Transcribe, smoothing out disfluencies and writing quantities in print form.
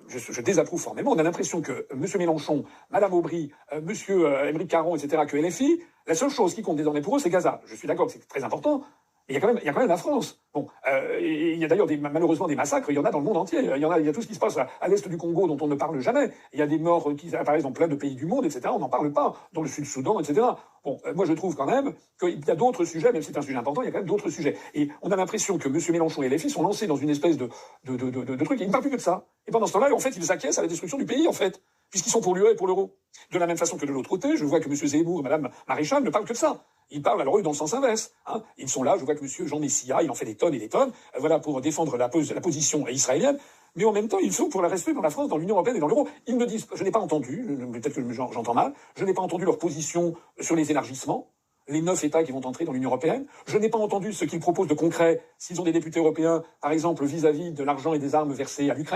Je désapprouve formellement. On a l'impression que M. Mélenchon, Mme Aubry, M. Émeric Caron, etc., que LFI, la seule chose qui compte désormais pour eux, c'est Gaza. Je suis d'accord que c'est très important. Il y a quand même la France. Bon, il y a d'ailleurs malheureusement des massacres, il y en a dans le monde entier. Il y a tout ce qui se passe à l'est du Congo dont on ne parle jamais. Il y a des morts qui apparaissent dans plein de pays du monde, etc. On n'en parle pas. Dans le Sud-Soudan, etc. Bon, moi je trouve quand même qu'il y a d'autres sujets, même si c'est un sujet important, il y a quand même d'autres sujets. Et on a l'impression que M. Mélenchon et LFI sont lancés dans une espèce de truc, et ils ne parlent plus que de ça. Et pendant ce temps-là, en fait, ils acquiescent à la destruction du pays, en fait, puisqu'ils sont pour l'UE et pour l'euro. De la même façon que de l'autre côté, je vois que M. Zemmour et Mme Maréchal ne parlent que de ça. Ils parlent alors eux dans le sens inverse. Hein. Ils sont là, je vois que M. Jean Messia, il en fait des tonnes et des tonnes, voilà, pour défendre la position israélienne. Mais en même temps, ils sont pour le respect dans la France, dans l'Union européenne et dans l'euro. Ils me disent, je n'ai pas entendu, peut-être que j'entends mal, je n'ai pas entendu leur position sur les élargissements, les 9 États qui vont entrer dans l'Union européenne. Je n'ai pas entendu ce qu'ils proposent de concret, s'ils ont des députés européens, par exemple, vis-à-vis de l'argent et des armes versées à l'Ukraine.